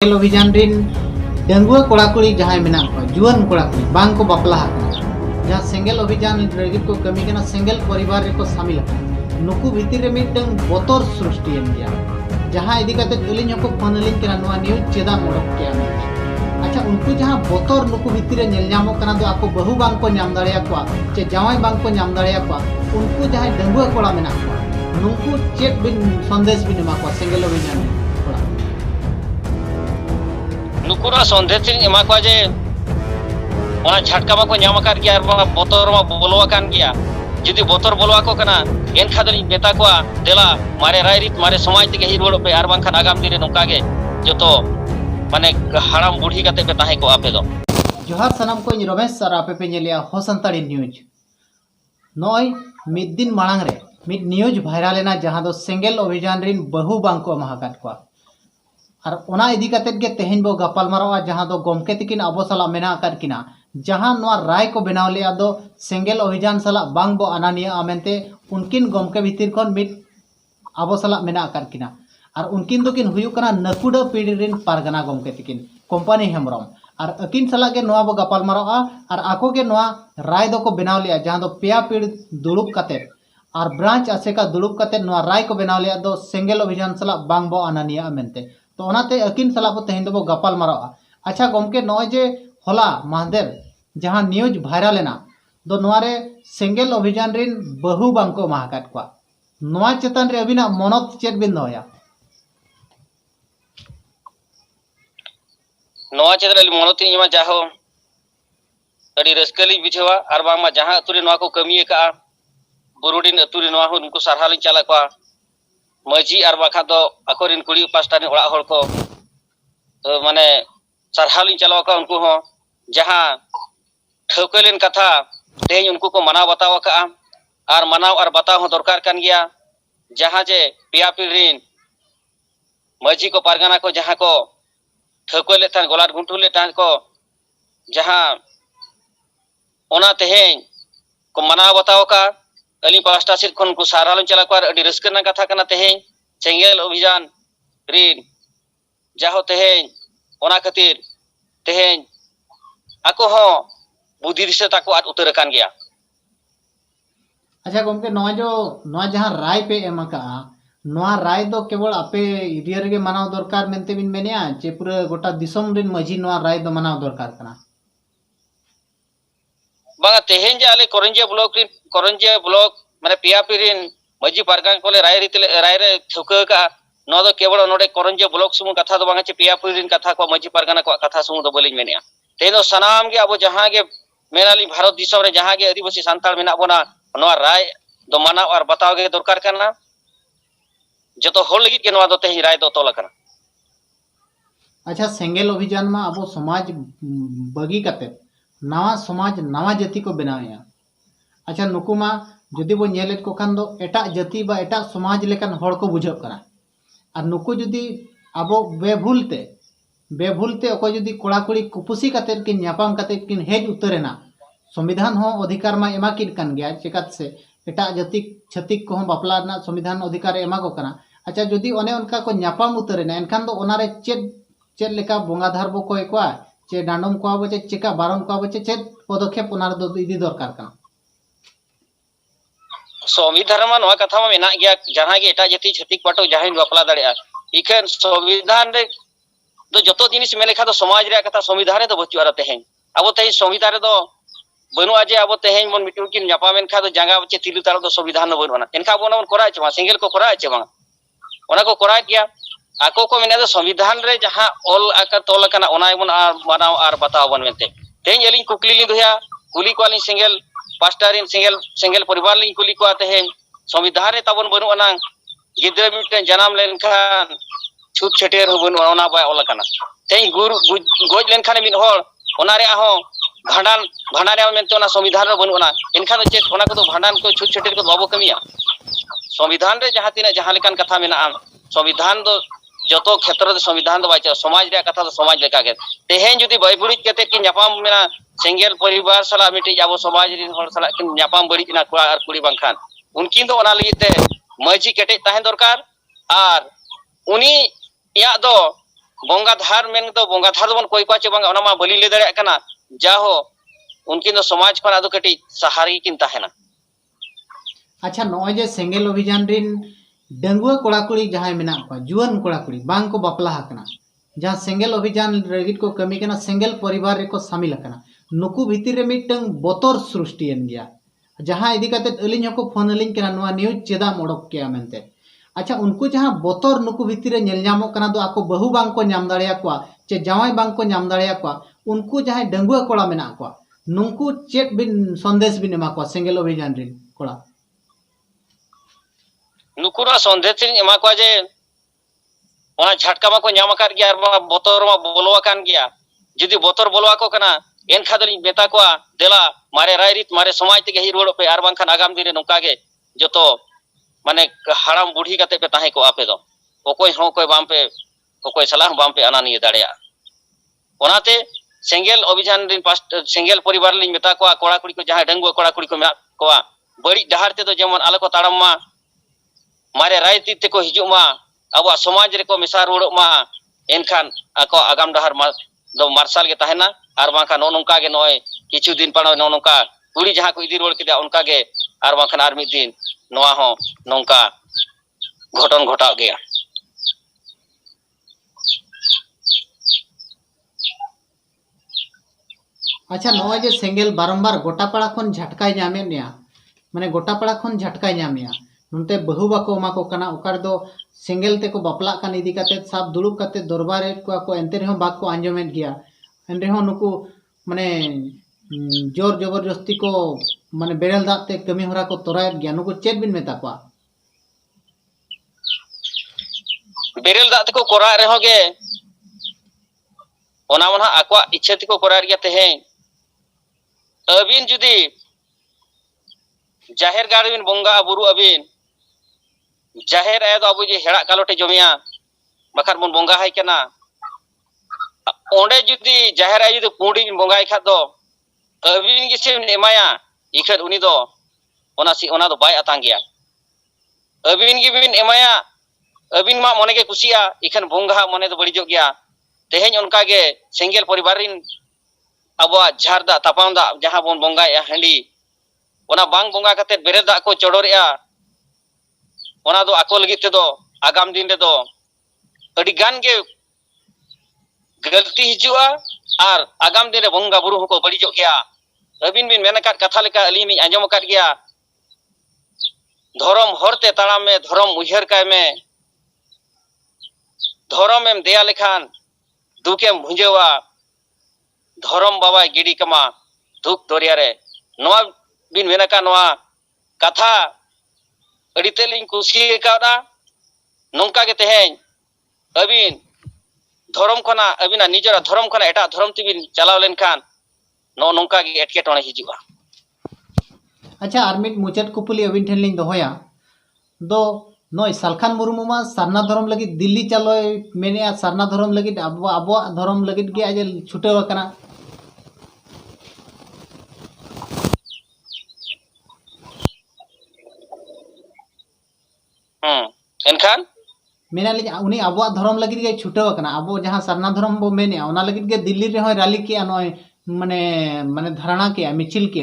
सेंगेल अभियान डांगुआ कोड़ा कुड़ी जहां मेना को जुआन कोड़ा कुड़ी बांग को बापला जहां सेंगेल अभियान लगी को कमी करना सेंगेल परिवार रे को शामिल नुकु भीतर रे मिटन बोतर सृष्टि गया जहां इदी कते अलिन को फोनलिन करना नवा न्यूज चेदा मोडक के अच्छा उनको जहां बोतर नुकु भीतर रे नेल जामो करना दो आको बहु बांग को नाम दाड़िया को चे जावाई बांग को नाम दाड़िया को उनको जहां डांगुआ कोड़ा मेना को नुकु चेक बिन संदेश बिन मा को सेंगेल अभियान नुकुरा संदेश एमा को जे ओना झटका मा को ᱧᱟᱢ ᱟᱠᱟᱫ ᱜᱮᱭᱟ ᱟᱨ ᱵᱚᱛᱚᱨ ᱢᱟ ᱵᱚᱞᱚ ᱟᱠᱟᱱ ᱜᱮᱭᱟ ᱡᱩᱫᱤ ᱵᱚᱛᱚᱨ ᱵᱚᱞᱚ ᱟᱠᱚ ᱠᱟᱱᱟ ᱮᱱᱠᱷᱟᱱ ᱫᱚ ᱢᱮᱛᱟ ᱠᱚᱣᱟ ᱫᱮᱞᱟ ᱢᱟᱨᱮ ᱨᱟᱭᱨᱤᱛ ᱢᱟᱨᱮ ᱥᱚᱢᱟᱡᱽ ᱛᱮᱜᱮ ᱦᱤᱨ ᱨᱩᱣᱟᱹᱲᱚᱜ ᱯᱮ ᱟᱨ ᱵᱟᱝᱠᱷᱟन आगाम दिन ᱱᱚᱝᱠᱟ ᱜᱮ ᱡᱚᱛᱚ माने हाड़ाम बुढ़ी कते पे ताहे को आपे दो जोहार सनम को रमेश सर आपे पे नेलिया हो संताड़ी न्यूज नय मिद दिन मांग रे मिद न्यूज वायरल लेना जहां दो सेंगेल अभियान रिन बहु बांग को महाकाट को और ओना इदी कते के तेहेन बो गपाल मारवा जहां दो गोमके तिकिन अबो सला मेना कर किना जहां नवा राय को बनाव लिया दो सेंगेल अभियान सला बांग बो अनानिया आमेनते उनकिन गोमके भीतर खन मिद अबो सला मेना कर किना और उनकिन दो किन हुयु कना नकुड़ा पीढ़ी रिन पारगना गोमके तिकिन कंपनी हेमरम और अकिन सला के नवा बो गपाल मारवा और आको के नवा राय दो को बनाव लिया जहां दो पेया पीढ़ी दुड़ुब कते और ब्रांच आसेका दुड़ुब कते नवा राय को बनाव लिया दो सेंगेल अभियान सला बांग बो अनानिया आमेनते तो ओनाते अकिन सला को तेहेन दो गपाल मारवा अच्छा गमके नय जे होला महदेर जहां न्यूज वायरल लेना दो नवारे सेंगेल अभियान रिन बहु बांग को महाकाट को नवा चेतन रे अबिना मनत चेत बिन दोया नवा चेतन मनोती मा जाहो अडी रस्कली बिछवा आर बांग मा जहां अतुरे नवा को कमी का बुरुडिन अतुरे नवा हो उनको सारहालिन चला को मजी और बाखा तो अकोरिन कुड़ी पास्टा ने ओड़ा हर को तो माने सरहालिन चलाव का उनको हो जहां ठोकलेन कथा तेज उनको को मनाव बताव का और मनाव और बताव हो दरकार कान गया जहां जे पिया पीरिन मजी को पारगाना को जहां को ठोकले थान गोलाट गुंटुले थान को जहां ओना तेहेन को मनाव बताव का अली पास्टा सिर खन को सारालन चला को अडी रस्कना कथा कना तेहेन सेंगेल अभियान रिन जाहो तेहेन ओना खातिर तेहेन आको हो बुद्धि दिशा ताको आद उतर कान गया अच्छा गमके नवा जो नवा जहां राय पे एमका नवा राय दो केवल आपे एरिया रे मानाव दरकार मेनते बिन मेनिया जे पूरा गोटा दिसम रिन मजी नवा राय दो मानाव दरकार कना बांगा तेहेन जे आले करंजे ब्लॉक माने पिया पिरिन मजी पारगान कोले राय रे थुका का न दो केवल नोडे करंजे ब्लॉक सुमु कथा दो बांगा चे पिया पिरिन कथा को मजी पारगाना को कथा सुमु दो बोलिन मेनिया ते दो सनाम के अब जहां के मेनाली भारत दिसम रे जहां के आदिवासी संताल मेना बोना नवा राय दो माना और बताव के दरकार करना जतो होल लगी के नवा दो ते राय दो तोला करना अच्छा सेंगेल अभियान मा अब समाज बगी कते नवा समाज नवा जाति को बनाया अच्छा नुकुमा जुदी बो नेलेत को खान दो एटा जाति बा एटा समाज लेकान हड़ को बुझो करा और नुकु जुदी आबो बेभूलते अको जुदी कोड़ा कुड़ी कुपुसी कते किन न्यापाम कते किन हेज उतरेना संविधान हो अधिकार मा एमा किन कान गया चिकात से एटा जाति छतिक को बापला ना संविधान अधिकार एमा को कना अच्छा जुदी ओने उनका को न्यापाम उतरेना एनखान दो ओनारे चेद लेका बोंगाधार बो कोय को चे डांडम को बचे चिका बारन को बचे चेद पदक्षेप ओनार दो इदी दरकार का संविधान मा नवा कथा मा मेना गया जहां के एटा जाति छतिक पाटो जहां बापला दाड़िया इखन संविधान रे दो जतो जिनिस मेले खा तो समाज रे कथा संविधान रे दो बचु आर तेहेन अब तेहेन संविधान रे दो बनुआ जे अब तेहेन मन मिटु किन न्यापामेन खा तो जांगा बचे तिलु तार दो संविधान न बनुआ एनखा बोन कोरा छमा सिंगल को कोरा छमा ओना को कोरा किया आको को मेना दो संविधान रे जहां ऑल आका तोल कना ओना बन मानाव आर बताव बन मेनते तेहेन एलिन कुकली लिन दोया कुली को आलिन सिंगल पास्टारिन सिंगल परिवार लिन कुली को तेहेन संविधान रे ताबन बनुआ ना गिद्र मिटन जनाम लेन खान छूट छटेर हो बनुआ ओना बा ऑल कना तेहेन गोज लेन खान मिन होर ओना रे आहो भांडान मेनते ओना संविधान रे बनुआ एनखान चेत ओना को भांडान को छूट छटेर को बाबो कमिया संविधान रे जहां तिना जहां लेकान कथा मेना संविधान दो जतो क्षेत्र दे संविधान दो बाचा समाज रे कथा दो समाज लेका के तेहेन जुदी बायबुड़ी केते कि न्यापाम मेना सेंगेल परिवार सला मिटी जाबो समाज रिन हर सला कि न्यापाम बड़ी ना कोड़ा और कुड़ी बांखान उनकिन दो ओना लगी ते मजी केटे ताहेन दरकार और उनी या दो बोंगाधार मेन तो बोंगाधार बन कोई पाचे बांगा ओना मा बलि ले दाड़े कना जाहो उनकिन तो समाज खना दो कटी सहारी किन ताहेना। अच्छा नॉय जे सेंगेल अभियान रिन डंगुआ कोड़ा कुड़ी जहां मेना को जुआन कोड़ा कुड़ी बांग को बपला हकना जहां सेंगेल अभियान रगित को कमी कना सेंगेल परिवार रे को शामिल हकना नुकु भीतिर रे मिटंग बोतर सृष्टि एन गया जहां इदी कते अलिन हको फोन अलिन कना नवा न्यूज चेदा मोडक के मेनते। अच्छा उनको जहां बोतर नुकु भीतिर रे नेल जामो कना दो आको बहु बांग को नाम दाड़िया को चे जावाई बांग को नाम दाड़िया को उनको जहां डंगुआ कोड़ा मेना को नुकु चेक बिन संदेश बिन एमा को सेंगेल अभियान रिन कोड़ा नुकुरा संदेश एमा को जे ओना झटका मा को नाम कर गया और बोतर मा बोलवा कान गया जुदी बोतर बोलवा को कना एन खादली बेता को देला मारे रायरित मारे समाज ते ही रोड पे आर बांग खान आगाम दिन रे नोका गे जतो माने हड़ाम बुढ़ी कते पे ताहे को आपे दो ओकोय हो कोई बाम पे ओकोय सलाह बाम पे आना नहीं दाड़िया ओनाते सेंगेल अभियान रिन पास सेंगेल परिवार लिन मेता को कोड़ा कुड़ी को जहां डंगुआ कोड़ा कुड़ी को मेना को बड़ी डहार ते तो जेमन आलो को ताड़म मा मारे रायरित ते को हिजु मा अब समाज रे को मिसा रोड मा एनखान आको आगाम डहार मा दो मार्शल के ताहेना आर बांखा नो नोंका गे नय किछु दिन पानो नो नोंका कुड़ी जहां को इदी रोड के उनका गे आर बांखन आर मिद दिन नोआ हो नोंका घटन घटा गया। अच्छा नॉय जे सेंगेल बारंबार गोटापाड़ा खन झटकाय नामे निया माने गोटापाड़ा खन झटकाय नामिया नोंते बहु बाको मा को कना ओकार दो सेंगेल ते को बपला कान इदी काते साब दुलुब काते दरबारे को एंते रेहो बाक को आंजमेत गया एन रेहो नुकु माने जोर जबरदस्ती को माने बेरल दाते कमी होरा को तोरायत गया नुकु चेक बिन मेता को बेरल दाते को कोरा रेहो गे ओना मना आकवा इच्छा ते को कोरा गया तेहे अबिन जुदी जाहिर गाड़बिन बोंगा बुरु अबिन जाहिर आय दो अबु जे हेड़ा कालोटे जमिया बखार बन बोंगा हाय केना ओंडे जुदी जाहिर आय जुदी पुंडी बोंगा खा दो अबिन गिसे एमाया इखर उनी दो ओना दो बाय आतांग गया अबिन गिबिन एमाया अबिन मा मने के कुसिया इखन बोंगा मने दो बड़िजो गया तेहेन उनका गे सेंगेल परिवार रिन अबवा झारदा तापामदा जहां बन बोंगा या हंडी ओना बांग बोंगा कते बेरे दा को चोडोरेया ओना दो आको लगित ते दो आगाम दिन रे दो अडी गान गे गलती हिजुआ और आगाम दिन रे बोंगा बुरु को बड़िजो गया अबिन बिन मेना कथा लेका अली आंजम कर गया धर्म हरते ताड़ाम में धर्म उहर काय में धर्म एम देया लेखान दुकेम भुंजेवा धर्म बाबा गिडी कमा दुख दरिया रे नोआ बिन मेना का नोआ कथा अड़ी तेलिंग कुसी कादा नोंका के तेहें अबिन धर्म खना अबिना निजरा धर्म खना एटा धर्म तिबिन चलाव लेनखान नो नोंका के एटकेटोणे हिजुआ। अच्छा आर मिट मुचाद कुपुली अबिन ठेन लिंग दोहया दो नय सालखान मुर्मू मा सरना धर्म लगी दिल्ली चलोय मेने सरना धर्म लगी अबो धर्म लगी के आज छुटेव कना एनखान मेना ली उनी अबो धर्म लगी के छुटेव कना अबो जहां सरना धर्म बो मेने ओना लगी के दिल्ली रे होय रैली के नय माने माने धारणा के मिचिल के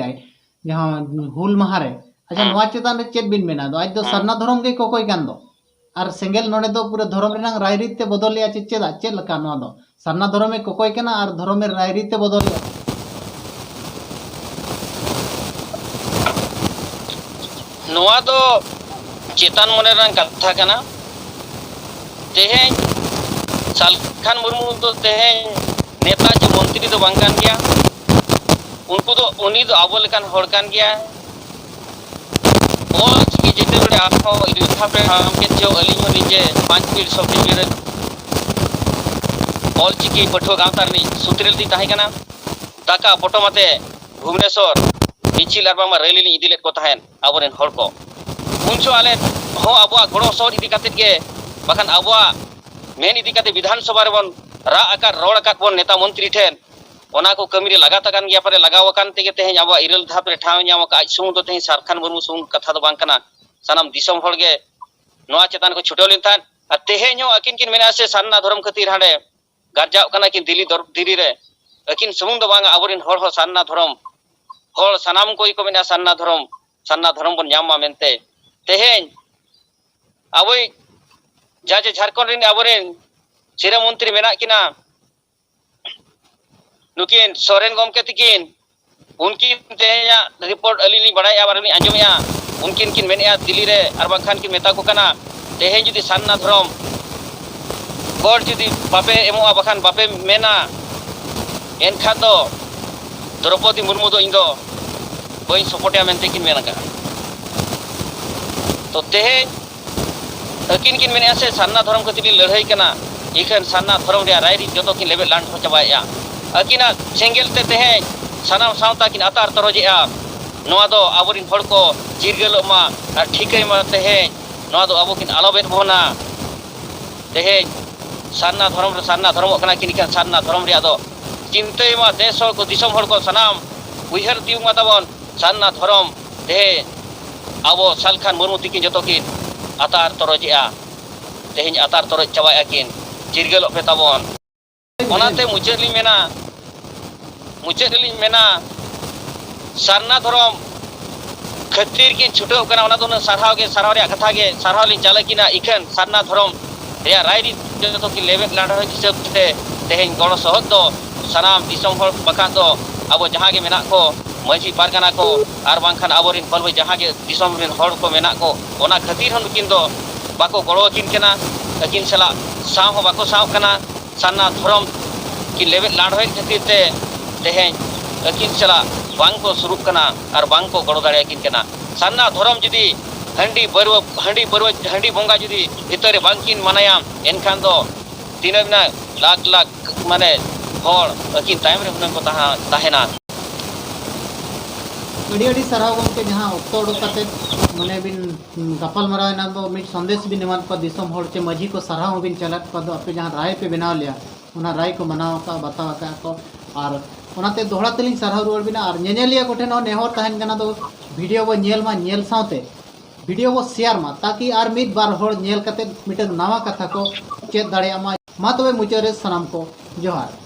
जहां हुल महारे। अच्छा नवा चेतान रे चेत बिन मेना दो आज दो सरना धर्म के कोकोय गान दो और सेंगेल नोने दो पूरे धर्म रेनांग रायरीत ते बदलिया चेदा चेद लका नवा दो सरना धर्म में कोकोय केना और धर्म में रायरीत ते बदलिया नवा दो चेतन मने रंग कथा कना तेहें सालखान मुर्मू तो तेहें नेता जो मंत्री तो बांग कान गया उनको तो उनी तो आबो लेकान होड़ कान गया और की जेते बड़े आपको इल्था पे हम के जो अली हो नीचे 5 फीट सोफी मेरे ऑल चिकी पठो गांवतार नी सुत्रेल दी ताहे कना दाका फोटो मते भुवनेश्वर मिचिल आरबा रैली ली इदिलेट को ताहेन आबोरेन होड़ को उनसो आले हो आबो गड़ो सोड इदी काते के बखान आबो मेन इदी काते विधानसभा रे बन रा आकार रोड आकार बन नेता मंत्री ठेन ओना को कमी रे लगाता कान गया परे लगाव कान तेगे तेहें आबो इरल धाप रे ठाव न्याम का सुमु तो तेहें सारखान मुर्मू सुम कथा दो बांग कना सानाम दिसम होड़गे नोआ चेतान को छुटोलिन थान तेहें हो अकिन किन मेना से सान्ना धर्म खातिर हांडे गारजाव कना किन दिल्ली रे अकिन सुमुंग दो बांगा आबोरिन हर हो सान्ना धर्म हर सनाम कोई को मेना सान्ना धर्म बन ᱧᱟᱢ मा मेनते तेहेन आबोई जाजे झारखंड रिन आबोरिन सिरा मंत्री मेना किना नुकिन सोरेन गमके तिकिन उनकिन तेहेया रिपोर्ट अलिनी बड़ाई आबारनी आंजोमया उनकिन किन मेनया दिल्ली रे आर बांखान किन मेता को कना तेहेन जुदी सान्ना धर्म गॉड जुदी बापे एमोआ बखान बापे मेना एनखान दो द्रौपदी मुर्मू दो इंदो बई सपोर्टिया मेनते किन मेना का तो तेहेन अकिन किन मेने से सान्ना धर्म खतिनी लड़ाई कना इखन सान्ना धर्म रे रायरी जतो किन लेबे लांड हो चबाया अकिना सेंगेल ते तेहेन सानाम सावता किन अतार तरजेआ नोआ दो आबोरिन हड़ को जिरगेलो मा आर ठीकै मा तेहेन नोआ दो आबो किन आलोबेन बोना तेहेन सान्ना धर्म कना किन इखन सान्ना धर्म रे दो चिंतै मा देश हड़ को दिसम हड़ को सनाम उइहर दिउ मा ताबन सान्ना धर्म तेहेन आबो सालखान मुर्मू तिकिन जतो किन अतार तरजेआ तेहेन अतार तरज चबाया किन जिरगेलो पे ताबन ओनाते मुचाद लिं मेना सारना धर्म खातिर किन छुटो कना ओना दो सारहाव रे कथा गे सारहाव लिं चाले किना इखन सारना धर्म रे रायरी जतो किन लेबे लांड हो हिसाब ते तेहेन गणो सहद दो सनाम दिसम हड़ बखा दो अब जहां गे मेना को मांझी पारगाना को आर बांखान आबोरिन बलबो जहां गे दिसम रिन हड़ को मेना को ओना खातिर हन किन दो बाको गड़ो किन केना अकिन सला साव हो बाको साव कना सान्ना धर्म कि लेबे लांड हो खातिर ते तेहेन अकिन सला बांग को सुरुप कना आर बांग को गड़ो दाड़े किन केना सान्ना धर्म जुदी हंडी बोंगा जुदी भितरे बांकिन मनाया एनखान दो तीनना लाख माने हड़ अकिन टाइम रे हुनन को ताहेना अड़ी साराव गमके जहाँ ऑक्टो उडुक कते मने बिन गपल मराव ना दो मिट संदेश बिन एमान को दिसम हड़ चे मजी को साराव बिन चलत को दो आपे जहाँ राय पे बनाव लिया उना राय को मनाव का बताव का को आर ओनाते दोहड़ा तेलिंग साराव रुवाड़ बिना आर नेनेलिया कोठे नो नेहर तहन कना दो वीडियो बो नेल मा नेल सावते वीडियो बो शेयर मा ताकि आर मिट बार हड़ नेल कते मिटन नवा कथा को चेत दाड़े मा तबे मुचारे सनाम को जोहार।